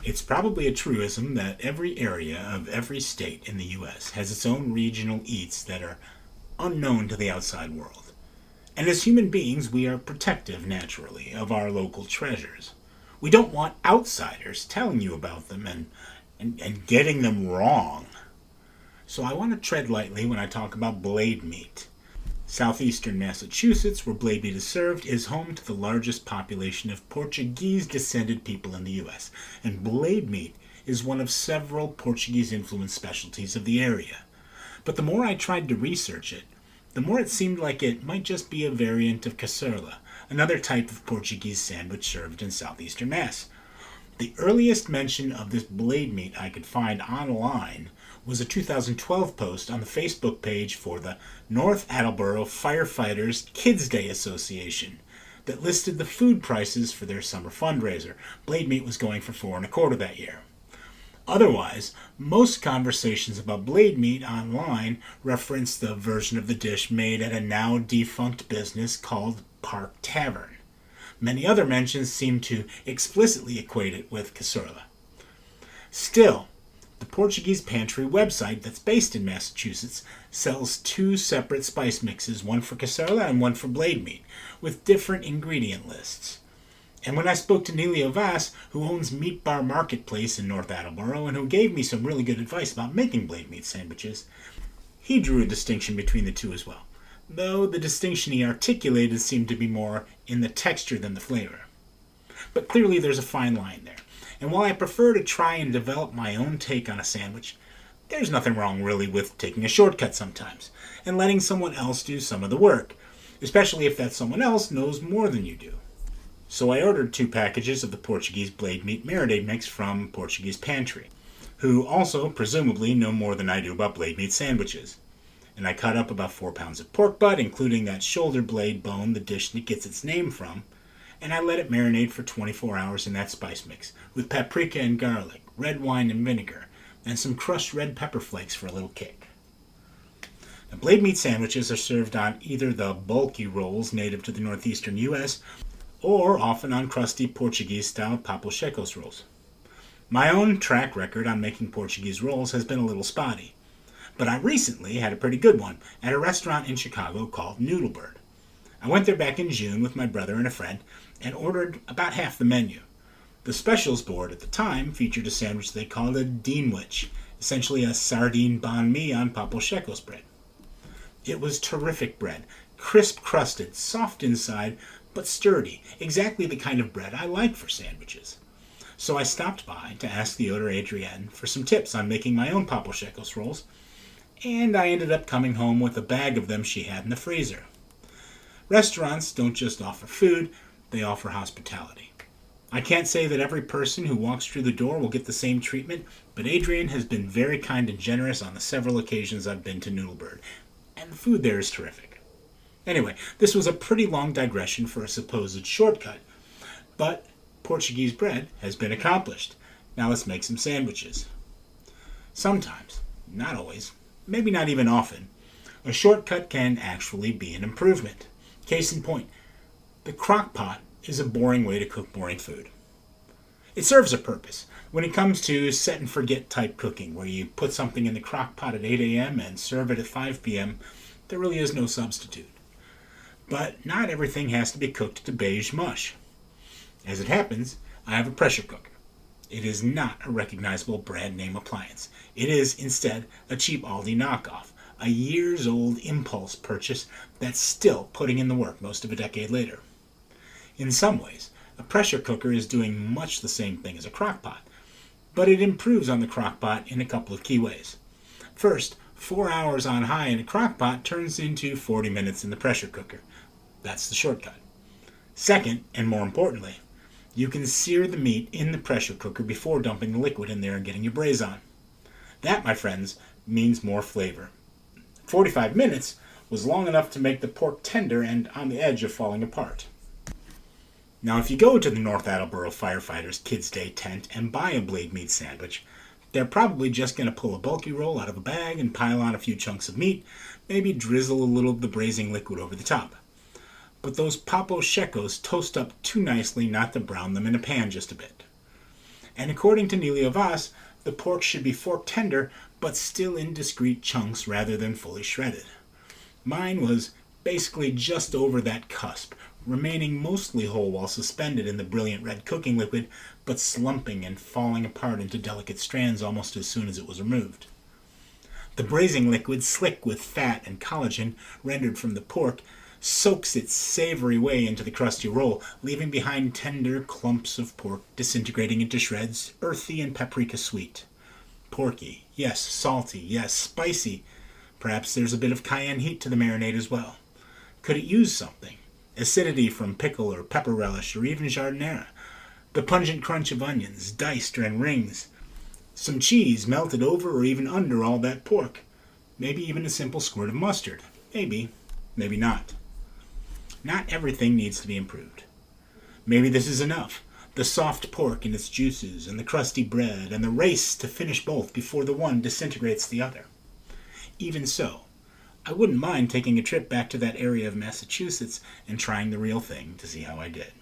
It's probably a truism that every area of every state in the U.S. has its own regional eats that are unknown to the outside world. And as human beings, we are protective, naturally, of our local treasures. We don't want outsiders telling you about them and getting them wrong. So I want to tread lightly when I talk about blade meat. Southeastern Massachusetts, where blade meat is served, is home to the largest population of Portuguese-descended people in the U.S., and blade meat is one of several Portuguese-influenced specialties of the area. But the more I tried to research it, the more it seemed like it might just be a variant of cassoulet, another type of Portuguese sandwich served in southeastern Mass. The earliest mention of this blade meat I could find online was a 2012 post on the Facebook page for the North Attleboro Firefighters Kids Day Association that listed the food prices for their summer fundraiser. Blade meat was going for $4.25 that year. Otherwise, most conversations about blade meat online reference the version of the dish made at a now defunct business called Park Tavern. Many other mentions seem to explicitly equate it with cassoulet. Still, the Portuguese Pantry website that's based in Massachusetts sells two separate spice mixes, one for cassoulet and one for blade meat, with different ingredient lists. And when I spoke to Nelio Vass, who owns Meat Bar Marketplace in North Attleboro and who gave me some really good advice about making blade meat sandwiches, he drew a distinction between the two as well, though the distinction he articulated seemed to be more in the texture than the flavor. But clearly there's a fine line there. And while I prefer to try and develop my own take on a sandwich, there's nothing wrong really with taking a shortcut sometimes and letting someone else do some of the work, especially if that someone else knows more than you do. So I ordered 2 packages of the Portuguese blade meat marinade mix from Portuguese Pantry, who also presumably know more than I do about blade meat sandwiches. And I cut up about 4 pounds of pork butt, including that shoulder blade bone the dish gets its name from, and I let it marinate for 24 hours in that spice mix, with paprika and garlic, red wine and vinegar, and some crushed red pepper flakes for a little kick. Now, blade meat sandwiches are served on either the bulky rolls native to the northeastern U.S., or often on crusty Portuguese-style papo secos rolls. My own track record on making Portuguese rolls has been a little spotty, but I recently had a pretty good one at a restaurant in Chicago called Noodlebird. I went there back in June with my brother and a friend and ordered about half the menu. The specials board at the time featured a sandwich they called a Deanwich, essentially a sardine banh mi on papo secos bread. It was terrific bread, crisp-crusted, soft inside, but sturdy, exactly the kind of bread I like for sandwiches. So I stopped by to ask the owner Adrienne for some tips on making my own papo secos rolls, and I ended up coming home with a bag of them she had in the freezer. Restaurants don't just offer food, they offer hospitality. I can't say that every person who walks through the door will get the same treatment, but Adrienne has been very kind and generous on the several occasions I've been to Noodlebird, and the food there is terrific. Anyway, this was a pretty long digression for a supposed shortcut, but Portuguese bread has been accomplished. Now let's make some sandwiches. Sometimes, not always, maybe not even often, a shortcut can actually be an improvement. Case in point, the crock pot is a boring way to cook boring food. It serves a purpose when it comes to set and forget type cooking, where you put something in the crock pot at 8 a.m. and serve it at 5 p.m. There really is no substitute. But not everything has to be cooked to beige mush. As it happens, I have a pressure cooker. It is not a recognizable brand name appliance. It is, instead, a cheap Aldi knockoff, a years-old impulse purchase that's still putting in the work most of a decade later. In some ways, a pressure cooker is doing much the same thing as a crock pot, but it improves on the crock pot in a couple of key ways. First, 4 hours on high in a crock pot turns into 40 minutes in the pressure cooker. That's the shortcut. Second, and more importantly, you can sear the meat in the pressure cooker before dumping the liquid in there and getting your braise on. That, my friends, means more flavor. 45 minutes was long enough to make the pork tender and on the edge of falling apart. Now, if you go to the North Attleboro Firefighters Kids Day tent and buy a blade meat sandwich, they're probably just going to pull a bulky roll out of a bag and pile on a few chunks of meat, maybe drizzle a little of the braising liquid over the top. But those papo secos toast up too nicely not to brown them in a pan just a bit. And according to Neelio Vaz, the pork should be fork tender, but still in discrete chunks rather than fully shredded. Mine was basically just over that cusp, remaining mostly whole while suspended in the brilliant red cooking liquid, but slumping and falling apart into delicate strands almost as soon as it was removed. The braising liquid, slick with fat and collagen rendered from the pork, soaks its savory way into the crusty roll, leaving behind tender clumps of pork disintegrating into shreds, earthy and paprika sweet. Porky, yes, salty, yes, spicy. Perhaps there's a bit of cayenne heat to the marinade as well. Could it use something? Acidity from pickle or pepper relish or even jardinera. The pungent crunch of onions, diced or in rings. Some cheese melted over or even under all that pork. Maybe even a simple squirt of mustard. Maybe, maybe not. Not everything needs to be improved. Maybe this is enough. The soft pork and its juices, and the crusty bread, and the race to finish both before the one disintegrates the other. Even so, I wouldn't mind taking a trip back to that area of Massachusetts and trying the real thing to see how I did.